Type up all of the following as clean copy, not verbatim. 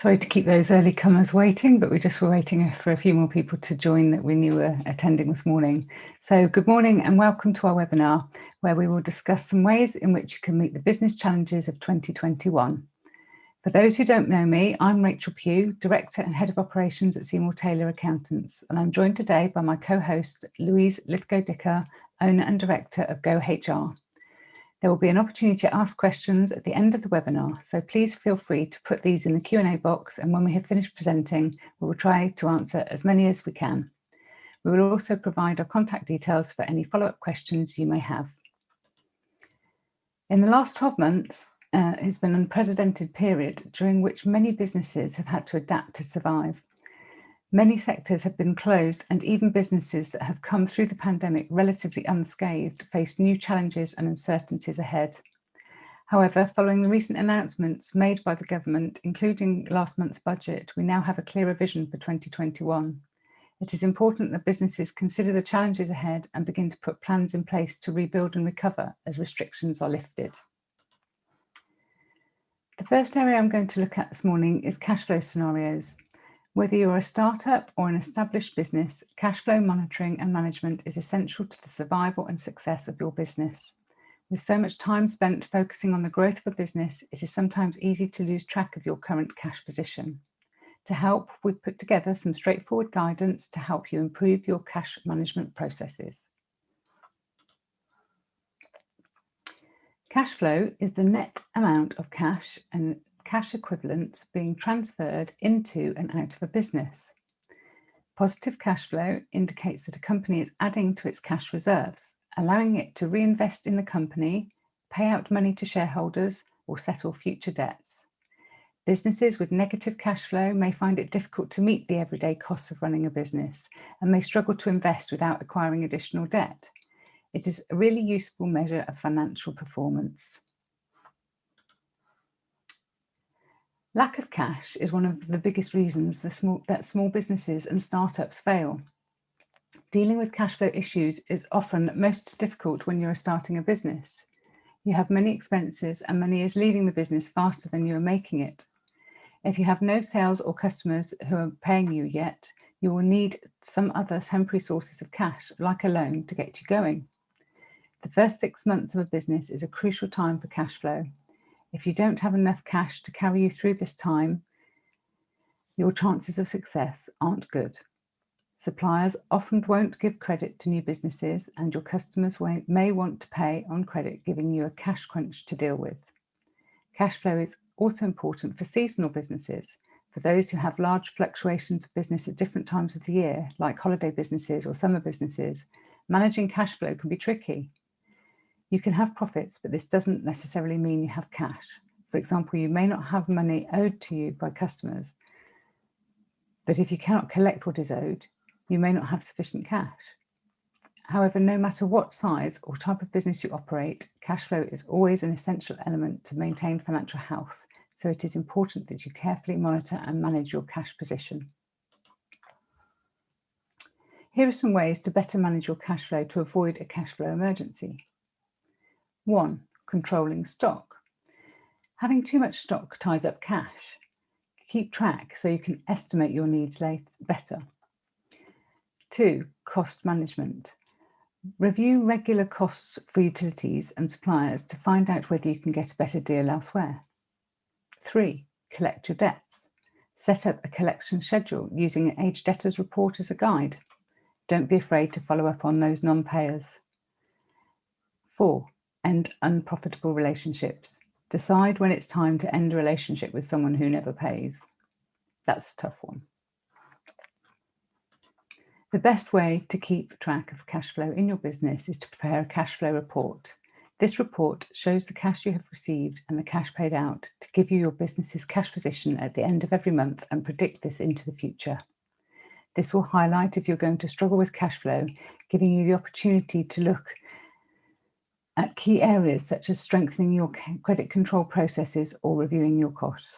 Sorry to keep those early comers waiting, but we just were waiting for a few more people to join that we knew were attending this morning. So good morning and welcome to our webinar, where we will discuss some ways in which you can meet the business challenges of 2021. For those who don't know me, I'm Rachel Pugh, Director and Head of Operations at Seymour Taylor Accountants, and I'm joined today by my co-host, Louise Lithgow-Dicker, Owner and Director of Go HR. There will be an opportunity to ask questions at the end of the webinar, so please feel free to put these in the Q&A box, and when we have finished presenting, we will try to answer as many as we can. We will also provide our contact details for any follow-up questions you may have. In the last 12 months, has been an unprecedented period during which many businesses have had to adapt to survive. Many sectors have been closed, and even businesses that have come through the pandemic relatively unscathed face new challenges and uncertainties ahead. However, following the recent announcements made by the government, including last month's budget, we now have a clearer vision for 2021. It is important that businesses consider the challenges ahead and begin to put plans in place to rebuild and recover as restrictions are lifted. The first area I'm going to look at this morning is cash flow scenarios. Whether you're a startup or an established business, cash flow monitoring and management is essential to the survival and success of your business. With so much time spent focusing on the growth of a business, it is sometimes easy to lose track of your current cash position. To help, we've put together some straightforward guidance to help you improve your cash management processes. Cash flow is the net amount of cash and cash equivalents being transferred into and out of a business. Positive cash flow indicates that a company is adding to its cash reserves, allowing it to reinvest in the company, pay out money to shareholders, or settle future debts. Businesses with negative cash flow may find it difficult to meet the everyday costs of running a business and may struggle to invest without acquiring additional debt. It is a really useful measure of financial performance. Lack of cash is one of the biggest reasons that small businesses and startups fail. Dealing with cash flow issues is often most difficult when you're starting a business. You have many expenses and money is leaving the business faster than you are making it. If you have no sales or customers who are paying you yet, you will need some other temporary sources of cash, like a loan, to get you going. The first 6 months of a business is a crucial time for cash flow. If you don't have enough cash to carry you through this time, your chances of success aren't good. Suppliers often won't give credit to new businesses, and your customers may want to pay on credit, giving you a cash crunch to deal with. Cash flow is also important for seasonal businesses. For those who have large fluctuations of business at different times of the year, like holiday businesses or summer businesses, managing cash flow can be tricky. You can have profits, but this doesn't necessarily mean you have cash. For example, you may not have money owed to you by customers, but if you cannot collect what is owed, you may not have sufficient cash. However, no matter what size or type of business you operate, cash flow is always an essential element to maintain financial health, so it is important that you carefully monitor and manage your cash position. Here are some ways to better manage your cash flow to avoid a cash flow emergency. 1. Controlling stock. Having too much stock ties up cash. Keep track so you can estimate your needs better. 2. Cost management. Review regular costs for utilities and suppliers to find out whether you can get a better deal elsewhere. 3. Collect your debts. Set up a collection schedule using an aged debtors report as a guide. Don't be afraid to follow up on those non-payers. 4. End unprofitable relationships. Decide when it's time to end a relationship with someone who never pays. That's a tough one. The best way to keep track of cash flow in your business is to prepare a cash flow report. This report shows the cash you have received and the cash paid out to give you your business's cash position at the end of every month and predict this into the future. This will highlight if you're going to struggle with cash flow, giving you the opportunity to look at key areas such as strengthening your credit control processes or reviewing your costs.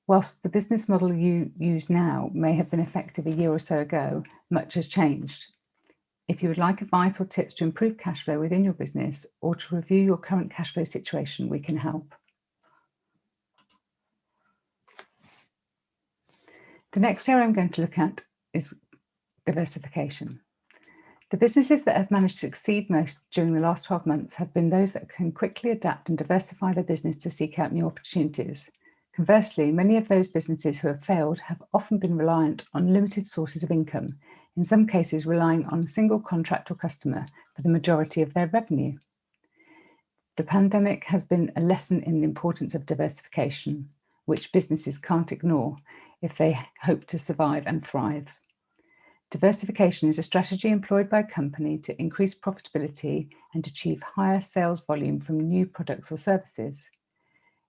Whilst the business model you use now may have been effective a year or so ago, much has changed. If you would like advice or tips to improve cash flow within your business or to review your current cash flow situation, we can help. The next area I'm going to look at is diversification. The businesses that have managed to succeed most during the last 12 months have been those that can quickly adapt and diversify their business to seek out new opportunities. Conversely, many of those businesses who have failed have often been reliant on limited sources of income, in some cases relying on a single contract or customer for the majority of their revenue. The pandemic has been a lesson in the importance of diversification, which businesses can't ignore if they hope to survive and thrive. Diversification is a strategy employed by a company to increase profitability and achieve higher sales volume from new products or services.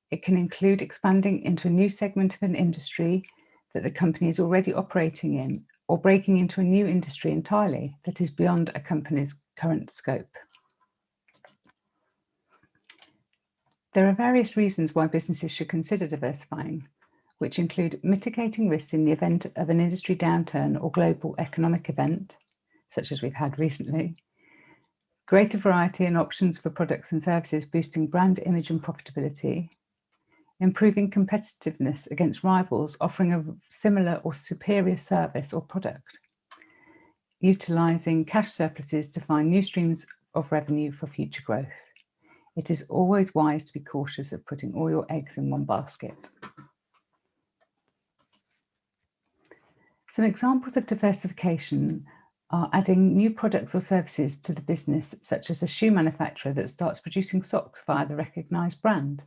It can include expanding into a new segment of an industry that the company is already operating in, or breaking into a new industry entirely that is beyond a company's current scope. There are various reasons why businesses should consider diversifying, which include mitigating risks in the event of an industry downturn or global economic event, such as we've had recently, greater variety and options for products and services boosting brand image and profitability, improving competitiveness against rivals offering a similar or superior service or product, utilising cash surpluses to find new streams of revenue for future growth. It is always wise to be cautious of putting all your eggs in one basket. Some examples of diversification are adding new products or services to the business, such as a shoe manufacturer that starts producing socks via the recognised brand.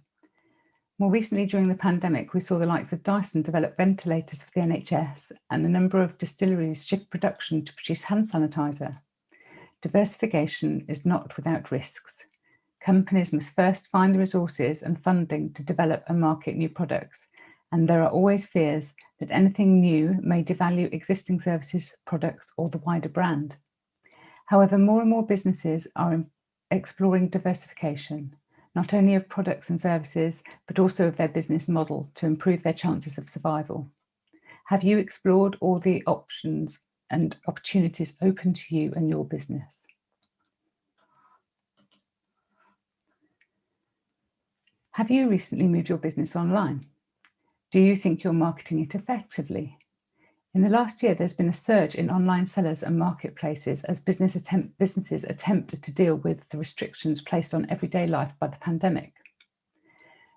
More recently, during the pandemic, we saw the likes of Dyson develop ventilators for the NHS, and a number of distilleries shift production to produce hand sanitizer. Diversification is not without risks. Companies must first find the resources and funding to develop and market new products, and there are always fears that anything new may devalue existing services, products, or the wider brand. However, more and more businesses are exploring diversification, not only of products and services, but also of their business model to improve their chances of survival. Have you explored all the options and opportunities open to you and your business? Have you recently moved your business online? Do you think you're marketing it effectively? In the last year, there's been a surge in online sellers and marketplaces as businesses attempt to deal with the restrictions placed on everyday life by the pandemic.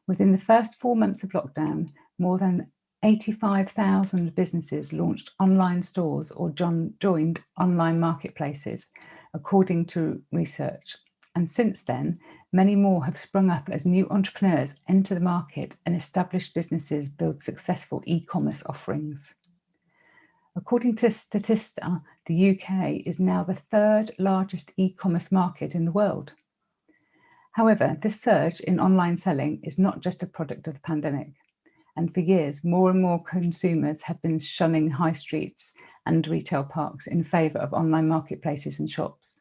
Within the first 4 months of lockdown, more than 85,000 businesses launched online stores or joined online marketplaces, according to research. And since then, many more have sprung up as new entrepreneurs enter the market and established businesses build successful e-commerce offerings. According to Statista, the UK is now the third largest e-commerce market in the world. However, this surge in online selling is not just a product of the pandemic. And for years, more and more consumers have been shunning high streets and retail parks in favour of online marketplaces and shops.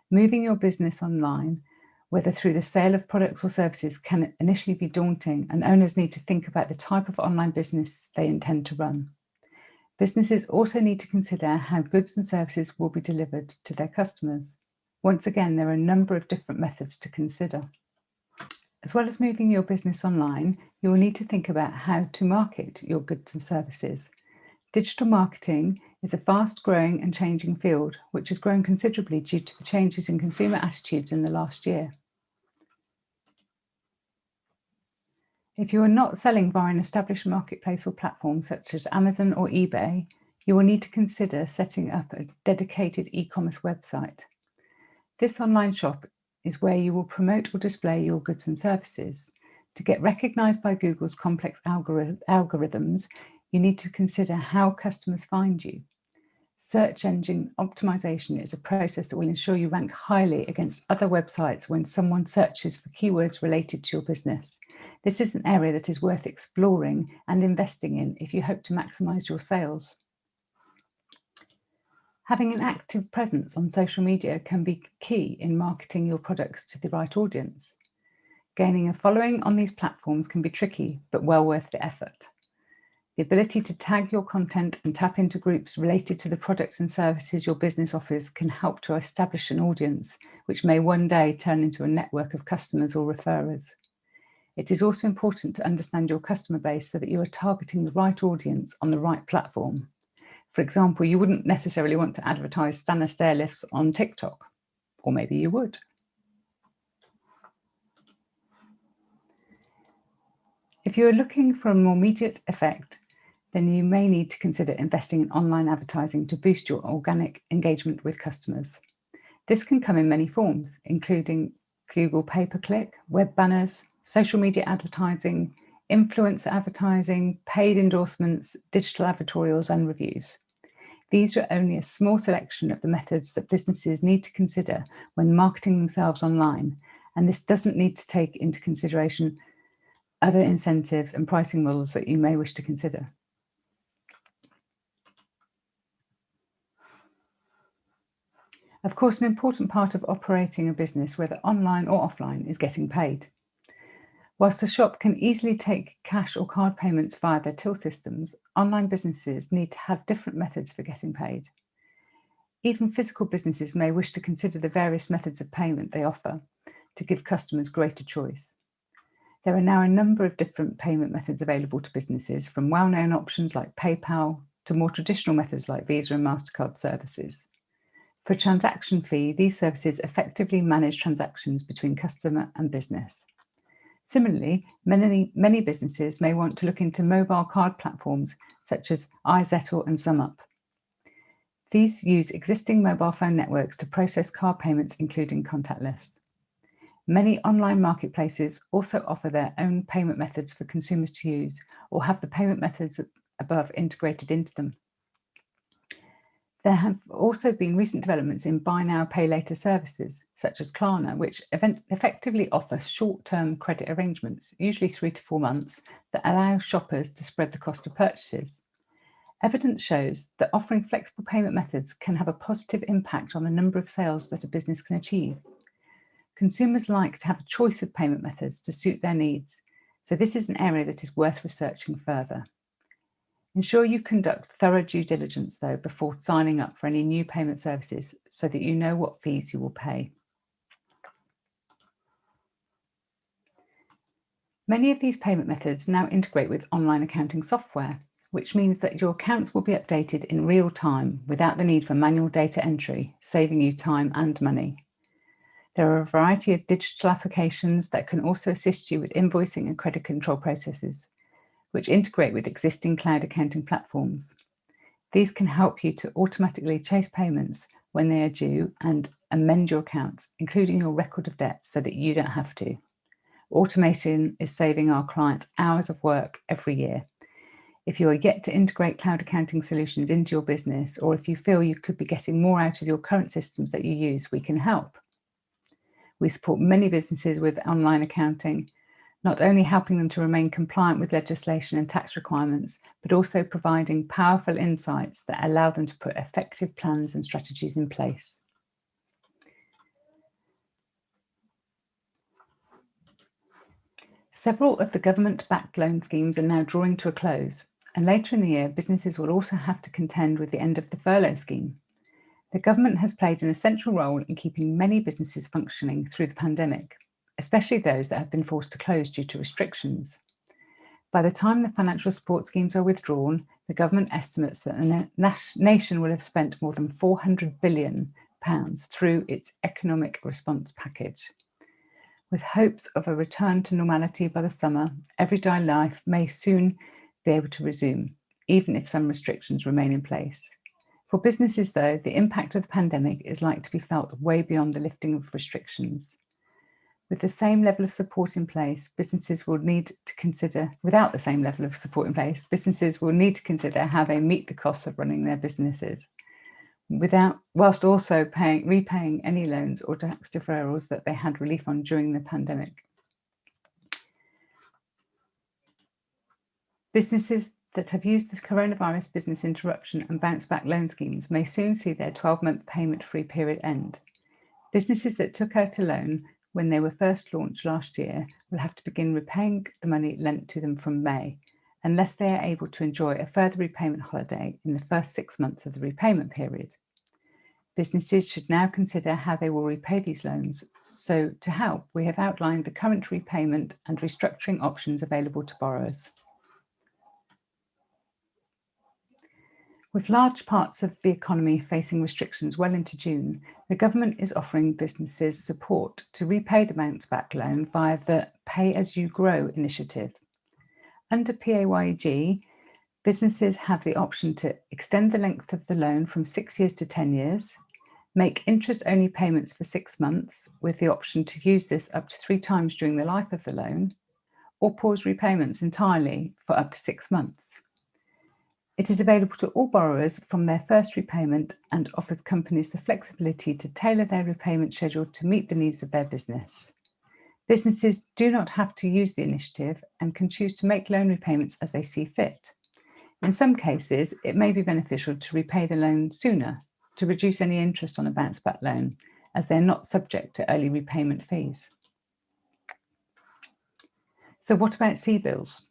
Moving your business online, whether through the sale of products or services, can initially be daunting, and owners need to think about the type of online business they intend to run. Businesses also need to consider how goods and services will be delivered to their customers. Once again, there are a number of different methods to consider. As well as moving your business online, you will need to think about how to market your goods and services. Digital marketing is a fast-growing and changing field, which has grown considerably due to the changes in consumer attitudes in the last year. If you are not selling via an established marketplace or platform such as Amazon or eBay, you will need to consider setting up a dedicated e-commerce website. This online shop is where you will promote or display your goods and services. To get recognized by Google's complex algorithms, you need to consider how customers find you. Search engine optimization is a process that will ensure you rank highly against other websites when someone searches for keywords related to your business. This is an area that is worth exploring and investing in if you hope to maximize your sales. Having an active presence on social media can be key in marketing your products to the right audience. Gaining a following on these platforms can be tricky, but well worth the effort. The ability to tag your content and tap into groups related to the products and services your business offers can help to establish an audience, which may one day turn into a network of customers or referrers. It is also important to understand your customer base so that you are targeting the right audience on the right platform. For example, you wouldn't necessarily want to advertise Stanner stair lifts on TikTok, or maybe you would. If you are looking for a more immediate effect, then you may need to consider investing in online advertising to boost your organic engagement with customers. This can come in many forms, including Google pay-per-click, web banners, social media advertising, influencer advertising, paid endorsements, digital advertorials, and reviews. These are only a small selection of the methods that businesses need to consider when marketing themselves online, and this doesn't need to take into consideration other incentives and pricing models that you may wish to consider. Of course, an important part of operating a business, whether online or offline, is getting paid. Whilst a shop can easily take cash or card payments via their till systems, online businesses need to have different methods for getting paid. Even physical businesses may wish to consider the various methods of payment they offer to give customers greater choice. There are now a number of different payment methods available to businesses, from well-known options like PayPal to more traditional methods like Visa and MasterCard services. For a transaction fee, these services effectively manage transactions between customer and business. Similarly, many businesses may want to look into mobile card platforms such as iZettle and SumUp. These use existing mobile phone networks to process card payments, including contactless. Many online marketplaces also offer their own payment methods for consumers to use, or have the payment methods above integrated into them. There have also been recent developments in buy now, pay later services, such as Klarna, which effectively offer short-term credit arrangements, usually 3 to 4 months, that allow shoppers to spread the cost of purchases. Evidence shows that offering flexible payment methods can have a positive impact on the number of sales that a business can achieve. Consumers like to have a choice of payment methods to suit their needs, so this is an area that is worth researching further. Ensure you conduct thorough due diligence, though, before signing up for any new payment services so that you know what fees you will pay. Many of these payment methods now integrate with online accounting software, which means that your accounts will be updated in real time without the need for manual data entry, saving you time and money. There are a variety of digital applications that can also assist you with invoicing and credit control processes, which integrate with existing cloud accounting platforms. These can help you to automatically chase payments when they are due and amend your accounts, including your record of debts, so that you don't have to. Automation is saving our clients hours of work every year. If you are yet to integrate cloud accounting solutions into your business, or if you feel you could be getting more out of your current systems that you use, we can help. We support many businesses with online accounting, not only helping them to remain compliant with legislation and tax requirements, but also providing powerful insights that allow them to put effective plans and strategies in place. Several of the government-backed loan schemes are now drawing to a close, and later in the year, businesses will also have to contend with the end of the furlough scheme. The government has played an essential role in keeping many businesses functioning through the pandemic, especially those that have been forced to close due to restrictions. By the time the financial support schemes are withdrawn, the government estimates that the nation will have spent more than £400 billion through its economic response package. With hopes of a return to normality by the summer, everyday life may soon be able to resume, even if some restrictions remain in place. For businesses, though, the impact of the pandemic is likely to be felt way beyond the lifting of restrictions. With the same level of support in place, businesses will need to consider, without the same level of support in place, businesses will need to consider how they meet the costs of running their businesses, whilst also repaying any loans or tax deferrals that they had relief on during the pandemic. Businesses that have used the coronavirus business interruption and bounce back loan schemes may soon see their 12-month payment-free period end. Businesses that took out a loan when they were first launched last year will have to begin repaying the money lent to them from May, unless they are able to enjoy a further repayment holiday in the first 6 months of the repayment period. Businesses should now consider how they will repay these loans So to help, we have outlined the current repayment and restructuring options available to borrowers. With large parts of the economy facing restrictions well into June, the government is offering businesses support to repay the bounce back loan via the Pay As You Grow initiative. Under PAYG, businesses have the option to extend the length of the loan from 6 years to 10 years, make interest-only payments for 6 months with the option to use this up to 3 times during the life of the loan, or pause repayments entirely for up to 6 months. It is available to all borrowers from their first repayment and offers companies the flexibility to tailor their repayment schedule to meet the needs of their business. Businesses do not have to use the initiative and can choose to make loan repayments as they see fit. In some cases, it may be beneficial to repay the loan sooner to reduce any interest on a bounce back loan, as they're not subject to early repayment fees. So what about CBILS?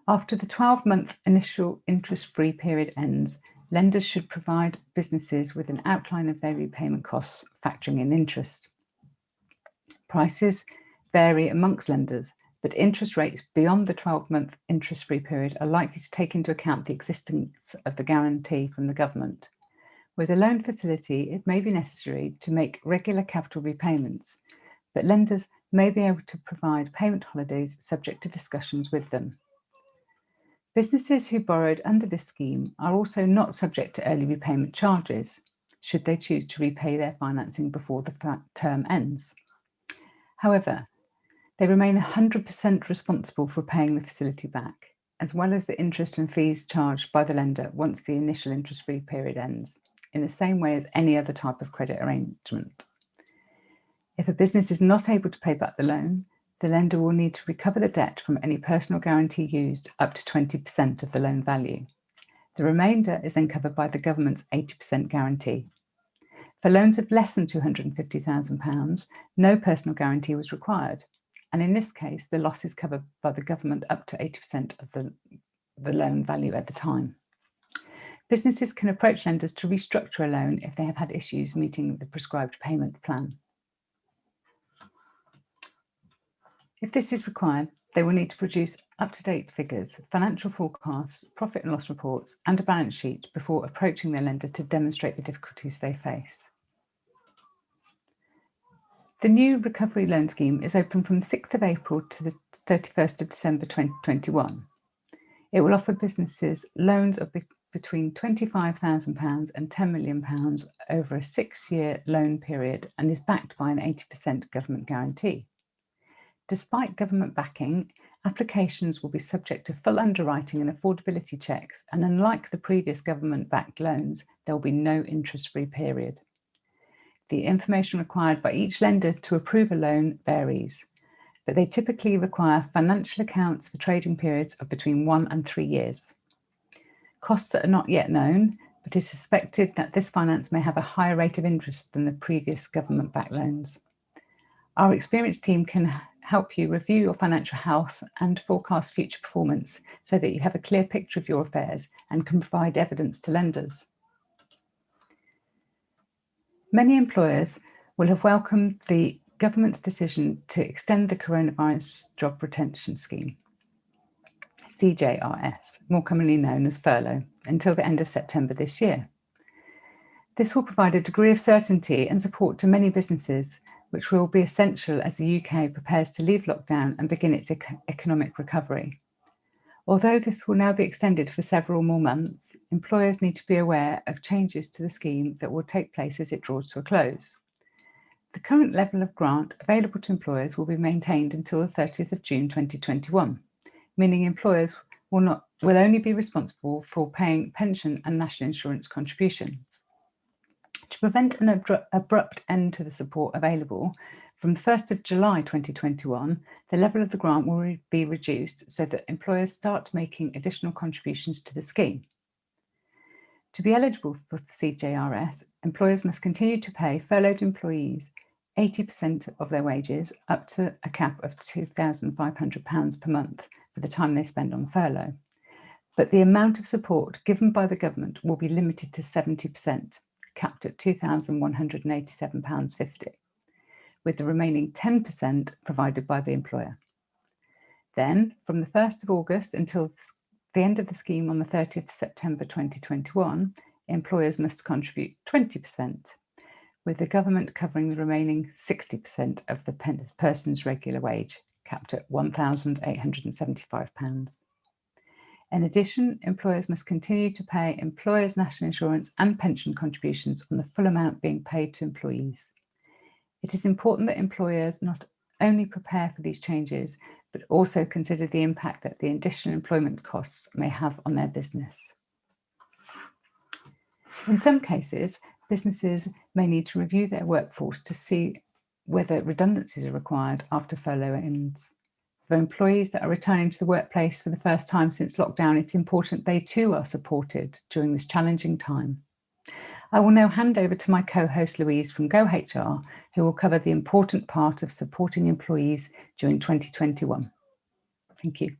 After the 12-month initial interest-free period ends, lenders should provide businesses with an outline of their repayment costs, factoring in interest. Prices vary amongst lenders, but interest rates beyond the 12-month interest-free period are likely to take into account the existence of the guarantee from the government. With a loan facility, it may be necessary to make regular capital repayments, but lenders may be able to provide payment holidays subject to discussions with them. Businesses who borrowed under this scheme are also not subject to early repayment charges, should they choose to repay their financing before the term ends. However, they remain 100% responsible for paying the facility back, as well as the interest and fees charged by the lender once the initial interest-free period ends, in the same way as any other type of credit arrangement. If a business is not able to pay back the loan, the lender will need to recover the debt from any personal guarantee used up to 20% of the loan value. The remainder is then covered by the government's 80% guarantee. For loans of less than £250,000, no personal guarantee was required, and in this case, the loss is covered by the government up to 80% of the loan value at the time. Businesses can approach lenders to restructure a loan if they have had issues meeting the prescribed payment plan. If this is required, they will need to produce up-to-date figures, financial forecasts, profit and loss reports, and a balance sheet before approaching their lender to demonstrate the difficulties they face. The new Recovery Loan Scheme is open from the 6th of April to the 31st of December 2021. It will offer businesses loans of between £25,000 and £10 million over a 6-year loan period and is backed by an 80% government guarantee. Despite government backing, applications will be subject to full underwriting and affordability checks, and unlike the previous government-backed loans, there will be no interest-free period. The information required by each lender to approve a loan varies, but they typically require financial accounts for trading periods of between 1 and 3 years. Costs are not yet known, but it is suspected that this finance may have a higher rate of interest than the previous government-backed loans. Our experienced team can help you review your financial health and forecast future performance so that you have a clear picture of your affairs and can provide evidence to lenders. Many employers will have welcomed the government's decision to extend the Coronavirus Job Retention Scheme, CJRS, more commonly known as furlough, until the end of September this year. This will provide a degree of certainty and support to many businesses, which will be essential as the UK prepares to leave lockdown and begin its economic recovery. Although this will now be extended for several more months, employers need to be aware of changes to the scheme that will take place as it draws to a close. The current level of grant available to employers will be maintained until the 30th of June 2021, meaning employers will only be responsible for paying pension and national insurance contributions. To prevent an abrupt end to the support available, from the 1st of July 2021, the level of the grant will be reduced so that employers start making additional contributions to the scheme. To be eligible for the CJRS, employers must continue to pay furloughed employees 80% of their wages up to a cap of £2,500 per month for the time they spend on furlough. But the amount of support given by the government will be limited to 70%. Capped at £2,187.50. with the remaining 10% provided by the employer. Then, from the 1st of August until the end of the scheme on the 30th of September 2021, employers must contribute 20%, with the government covering the remaining 60% of the person's regular wage, capped at £1,875. In addition, employers must continue to pay employers' national insurance and pension contributions on the full amount being paid to employees. It is important that employers not only prepare for these changes, but also consider the impact that the additional employment costs may have on their business. In some cases, businesses may need to review their workforce to see whether redundancies are required after furlough ends. For employees that are returning to the workplace for the first time since lockdown, it's important they too are supported during this challenging time. I will now hand over to my co-host Louise from GoHR, who will cover the important part of supporting employees during 2021. Thank you.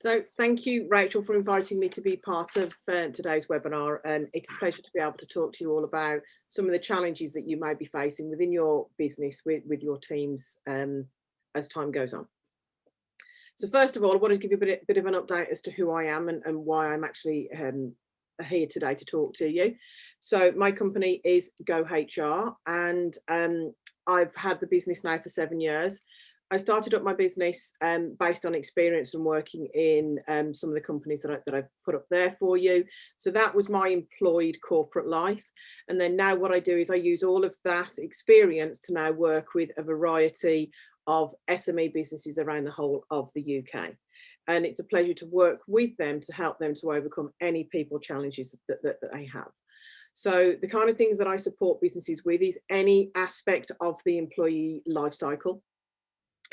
So thank you, Rachel, for inviting me to be part of today's webinar. And it's a pleasure to be able to talk to you all about some of the challenges that you may be facing within your business with your teams as time goes on. So first of all, I want to give you a bit of an update as to who I am and why I'm actually here today to talk to you. So my company is GoHR, and I've had the business now for 7 years. I started up my business based on experience and working in some of the companies that I've put up there for you. So that was my employed corporate life. And then now what I do is I use all of that experience to now work with a variety of SME businesses around the whole of the UK. And it's a pleasure to work with them to help them to overcome any people challenges that they have. So the kind of things that I support businesses with is any aspect of the employee life cycle.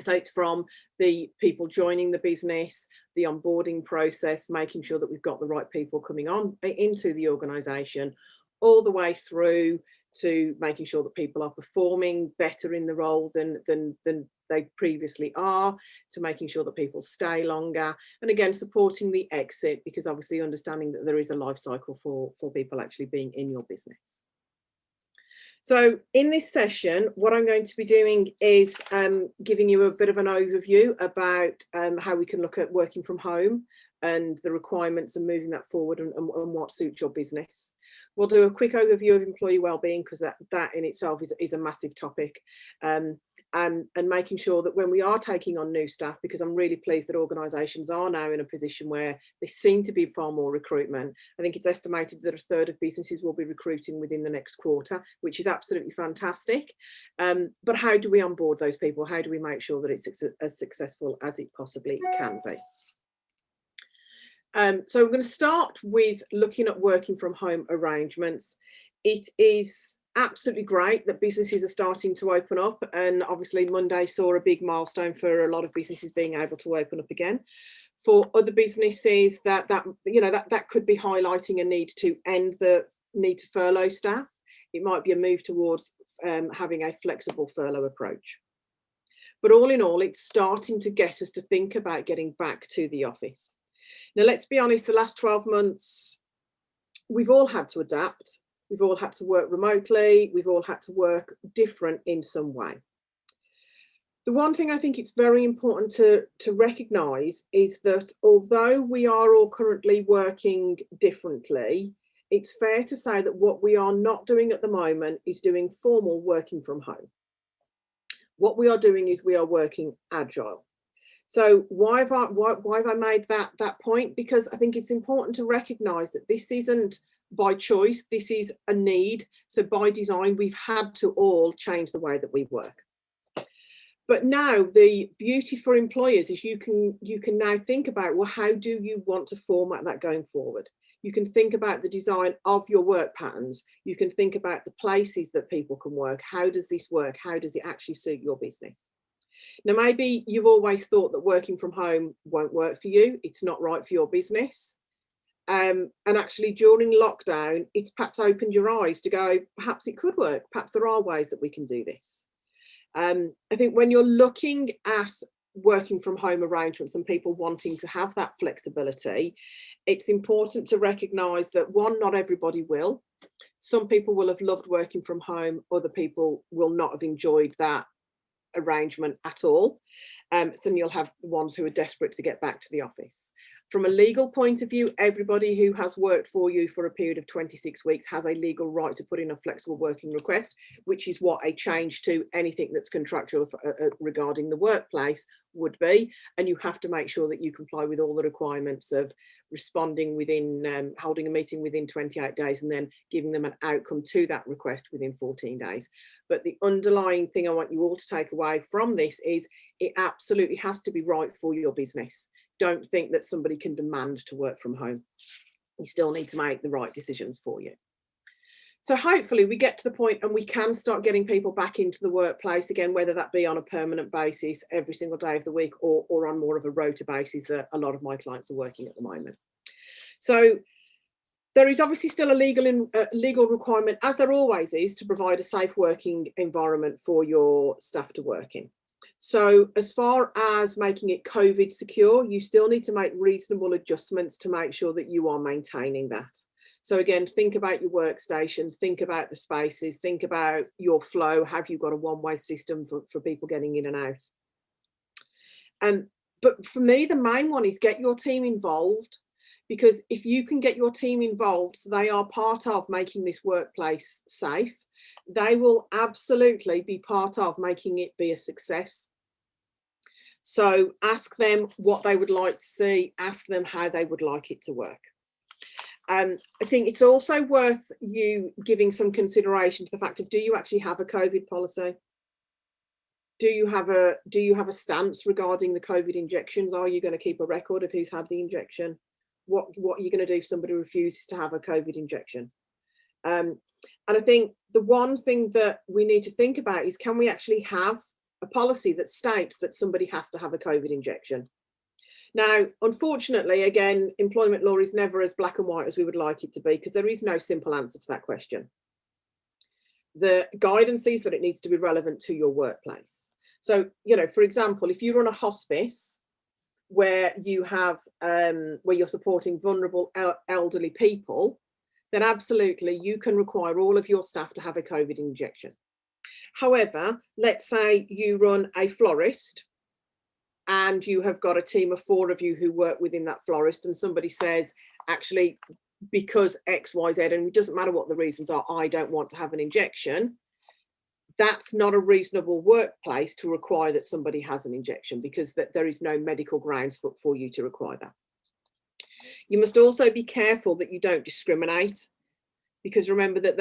So it's from the people joining the business, the onboarding process, making sure that we've got the right people coming on into the organisation, all the way through to making sure that people are performing better in the role than they previously are, to making sure that people stay longer, and again supporting the exit, because obviously understanding that there is a life cycle for people actually being in your business. So in this session, what I'm going to be doing is giving you a bit of an overview about how we can look at working from home and the requirements and moving that forward and what suits your business. We'll do a quick overview of employee wellbeing, because that in itself is a massive topic, and making sure that when we are taking on new staff, because I'm really pleased that organisations are now in a position where they seem to be far more recruitment. I think it's estimated that 1/3 of businesses will be recruiting within the next quarter, which is absolutely fantastic. But how do we onboard those people? How do we make sure that it's as successful as it possibly can be? So we're going to start with looking at working from home arrangements. It is absolutely great that businesses are starting to open up, and obviously Monday saw a big milestone for a lot of businesses being able to open up again. For other businesses, that could be highlighting a need to end the need to furlough staff. It might be a move towards having a flexible furlough approach. But all in all, it's starting to get us to think about getting back to the office. Now, let's be honest, the last 12 months, we've all had to adapt. We've all had to work remotely. We've all had to work different in some way. The one thing I think it's very important to recognise is that although we are all currently working differently, it's fair to say that what we are not doing at the moment is doing formal working from home. What we are doing is we are working agile. So why have I made that point? Because I think it's important to recognise that this isn't by choice, this is a need. So by design, we've had to all change the way that we work. But now the beauty for employers is you can now think about, well, how do you want to format that going forward? You can think about the design of your work patterns. You can think about the places that people can work. How does this work? How does it actually suit your business? Now, maybe you've always thought that working from home won't work for you. It's not right for your business. And actually during lockdown, it's perhaps opened your eyes to go, perhaps it could work. Perhaps there are ways that we can do this. I think when you're looking at working from home arrangements and people wanting to have that flexibility, it's important to recognise that, one, not everybody will. Some people will have loved working from home, other people will not have enjoyed that arrangement at all. So you'll have the ones who are desperate to get back to the office. From a legal point of view, everybody who has worked for you for a period of 26 weeks has a legal right to put in a flexible working request, which is what a change to anything that's contractual regarding the workplace would be. And you have to make sure that you comply with all the requirements of responding within, holding a meeting within 28 days and then giving them an outcome to that request within 14 days. But the underlying thing I want you all to take away from this is it absolutely has to be right for your business. Don't think that somebody can demand to work from home. You still need to make the right decisions for you. So hopefully we get to the point and we can start getting people back into the workplace again, whether that be on a permanent basis every single day of the week or on more of a rota basis that a lot of my clients are working at the moment. So there is obviously still a legal requirement, as there always is, to provide a safe working environment for your staff to work in. So as far as making it COVID secure, you still need to make reasonable adjustments to make sure that you are maintaining that. So again, think about your workstations, think about the spaces, think about your flow. Have you got a one-way system for people getting in and out? But for me, the main one is get your team involved, because if you can get your team involved so they are part of making this workplace safe, they will absolutely be part of making it be a success. So ask them what they would like to see, ask them how they would like it to work. I think it's also worth you giving some consideration to the fact of, do you actually have a COVID policy? Do you have a stance regarding the COVID injections? Are you going to keep a record of who's had the injection? What are you going to do if somebody refuses to have a COVID injection? And I think the one thing that we need to think about is, can we actually have a policy that states that somebody has to have a COVID injection? Now, unfortunately, again, employment law is never as black and white as we would like it to be, because there is no simple answer to that question. The guidance is that it needs to be relevant to your workplace. So, you know, for example, if you run a hospice where you have where you're supporting vulnerable elderly people, then absolutely you can require all of your staff to have a COVID injection. However, let's say you run a florist and you have got a team of 4 of you who work within that florist, and somebody says, actually, because X, Y, Z, and it doesn't matter what the reasons are, I don't want to have an injection. That's not a reasonable workplace to require that somebody has an injection, because there is no medical grounds for you to require that. You must also be careful that you don't discriminate, because remember that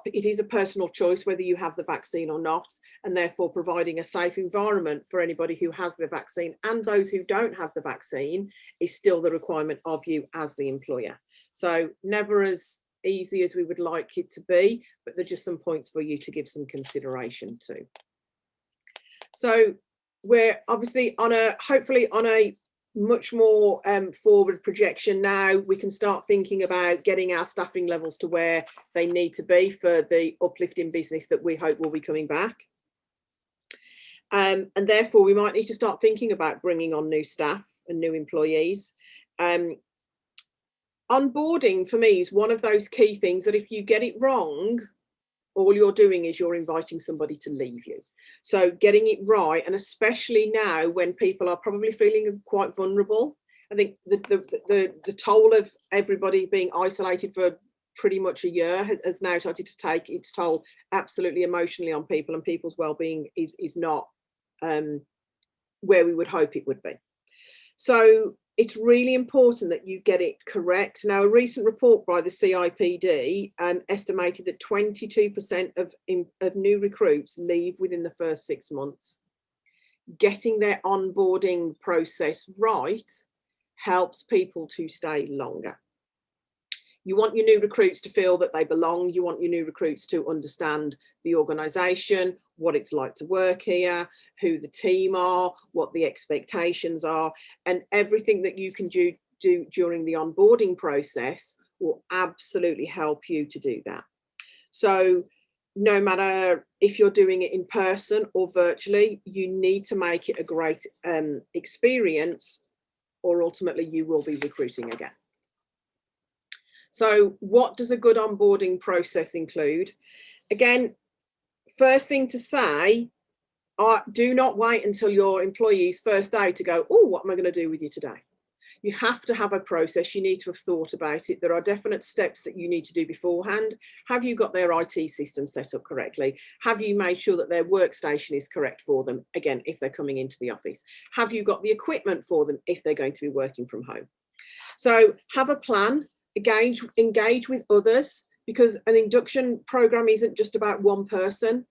it is a personal choice whether you have the vaccine or not, and therefore providing a safe environment for anybody who has the vaccine and those who don't have the vaccine is still the requirement of you as the employer. So never as easy as we would like it to be, but there's just some points for you to give some consideration to. So we're obviously hopefully on a much more forward projection now. We can start thinking about getting our staffing levels to where they need to be for the uplift in business that we hope will be coming back. And therefore we might need to start thinking about bringing on new staff and new employees. Onboarding for me is one of those key things that if you get it wrong, all you're doing is you're inviting somebody to leave you. So getting it right, and especially now when people are probably feeling quite vulnerable, I think the toll of everybody being isolated for pretty much a year has now started to take its toll absolutely emotionally on people, and people's well-being is not where we would hope it would be. So it's really important that you get it correct. Now, a recent report by the CIPD estimated that 22% of new recruits leave within the first 6 months. Getting their onboarding process right helps people to stay longer. You want your new recruits to feel that they belong. You want your new recruits to understand the organisation, what it's like to work here, who the team are, what the expectations are, and everything that you can do during the onboarding process will absolutely help you to do that. So no matter if you're doing it in person or virtually, you need to make it a great experience, or ultimately you will be recruiting again. So what does a good onboarding process include? Again, first thing to say, do not wait until your employee's first day to go, oh, what am I going to do with you today? You have to have a process. You need to have thought about it. There are definite steps that you need to do beforehand. Have you got their IT system set up correctly? Have you made sure that their workstation is correct for them? Again, if they're coming into the office. Have you got the equipment for them if they're going to be working from home? So have a plan, engage with others, because an induction program isn't just about one person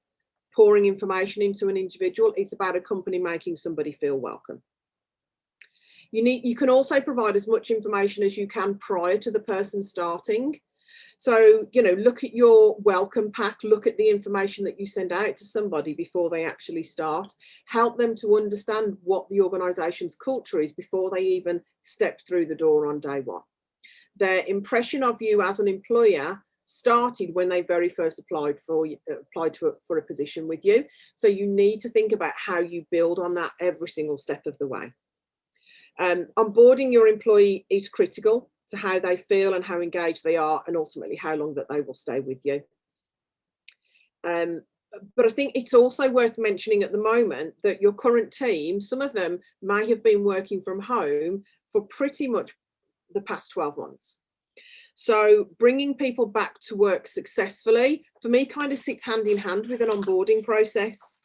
pouring information into an individual. It's about a company making somebody feel welcome. You can also provide as much information as you can prior to the person starting. So, you know, look at your welcome pack, look at the information that you send out to somebody before they actually start. Help them to understand what the organisation's culture is before they even step through the door on day one. Their impression of you as an employer started when they very first applied for a position with you. So you need to think about how you build on that every single step of the way. Onboarding your employee is critical to how they feel and how engaged they are, and ultimately how long that they will stay with you. But I think it's also worth mentioning at the moment that your current team, some of them may have been working from home for pretty much the past 12 months. So bringing people back to work successfully, for me, kind of sits hand in hand with an onboarding process.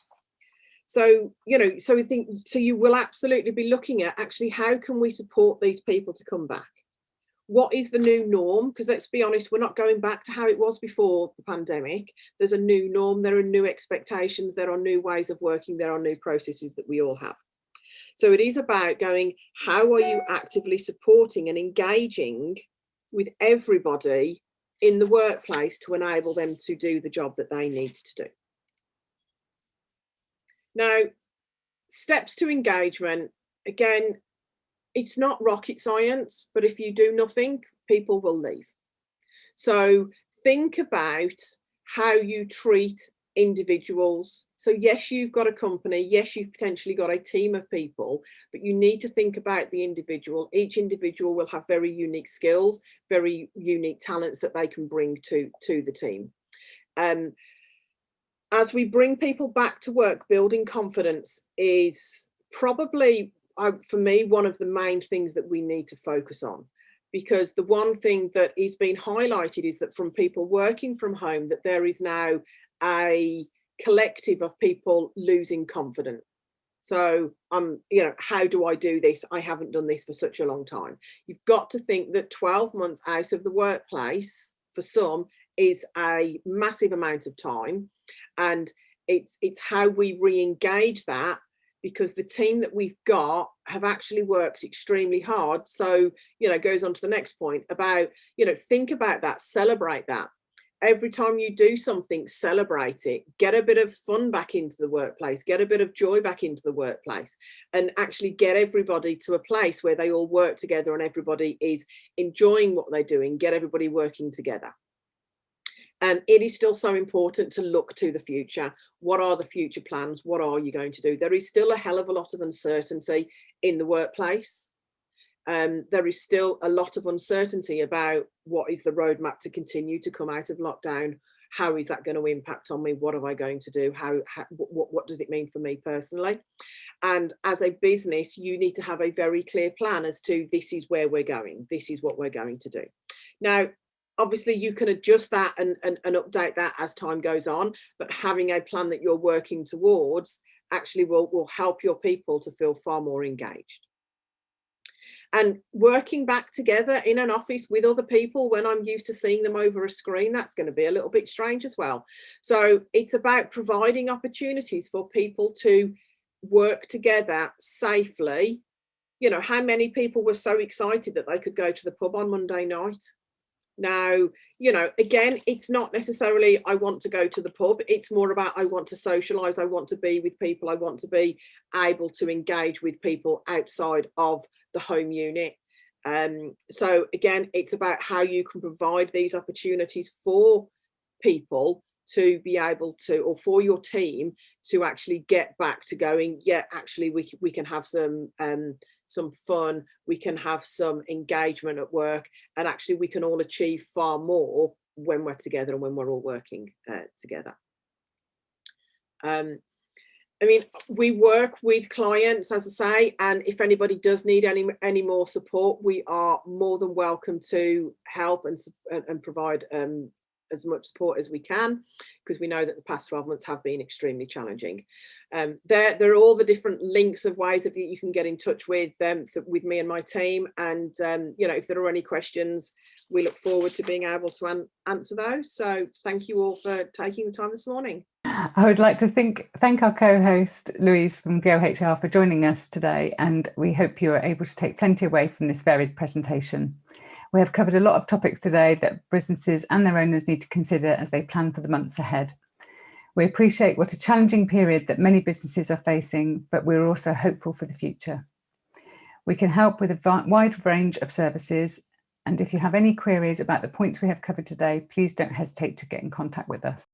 So, you know, so you will absolutely be looking at actually, how can we support these people to come back? What is the new norm? Because let's be honest, we're not going back to how it was before the pandemic. There's a new norm, there are new expectations, there are new ways of working, there are new processes that we all have. So it is about going, how are you actively supporting and engaging with everybody in the workplace to enable them to do the job that they need to do? Now, steps to engagement, again, it's not rocket science, but if you do nothing, people will leave. So think about how you treat individuals. So yes, you've got a company, yes, you've potentially got a team of people, but you need to think about the individual. Each individual will have very unique skills, very unique talents that they can bring to the team. As we bring people back to work, building confidence is probably, for me, one of the main things that we need to focus on. Because the one thing that is being highlighted is that from people working from home, that there is now a collective of people losing confidence. So, you know, how do I do this? I haven't done this for such a long time. You've got to think that 12 months out of the workplace for some is a massive amount of time. And it's how we re-engage that, because the team that we've got have actually worked extremely hard. So, you know, it goes on to the next point about, you know, think about that, celebrate that. Every time you do something, celebrate it, get a bit of fun back into the workplace, get a bit of joy back into the workplace, and actually get everybody to a place where they all work together and everybody is enjoying what they're doing, get everybody working together. And it is still so important to look to the future. What are the future plans? What are you going to do? There is still a hell of a lot of uncertainty in the workplace. There is still a lot of uncertainty about what is the roadmap to continue to come out of lockdown. How is that going to impact on me? What am I going to do? What does it mean for me personally? And as a business, you need to have a very clear plan as to, this is where we're going. This is what we're going to do. Now, obviously, you can adjust that and update that as time goes on, but having a plan that you're working towards actually will help your people to feel far more engaged. And working back together in an office with other people, when I'm used to seeing them over a screen, that's going to be a little bit strange as well. So it's about providing opportunities for people to work together safely. You know, how many people were so excited that they could go to the pub on Monday night? Now, you know, again, it's not necessarily I want to go to the pub. It's more about I want to socialise. I want to be with people. I want to be able to engage with people outside of the home unit. So again, it's about how you can provide these opportunities for people to be able to, or for your team to actually get back to going, yeah, actually we can have some fun, we can have some engagement at work, and actually we can all achieve far more when we're together and when we're all working together. I mean, we work with clients, as I say, and if anybody does need any more support, we are more than welcome to help and provide as much support as we can, because we know that the past 12 months have been extremely challenging. There are all the different links of ways that you can get in touch with me and my team, and you know, if there are any questions, we look forward to being able to answer those. So thank you all for taking the time this morning. I would like to thank our co-host Louise from Go HR for joining us today, and we hope you are able to take plenty away from this varied presentation. We have covered a lot of topics today that businesses and their owners need to consider as they plan for the months ahead. We appreciate what a challenging period that many businesses are facing, but we're also hopeful for the future. We can help with a wide range of services, and if you have any queries about the points we have covered today, please don't hesitate to get in contact with us.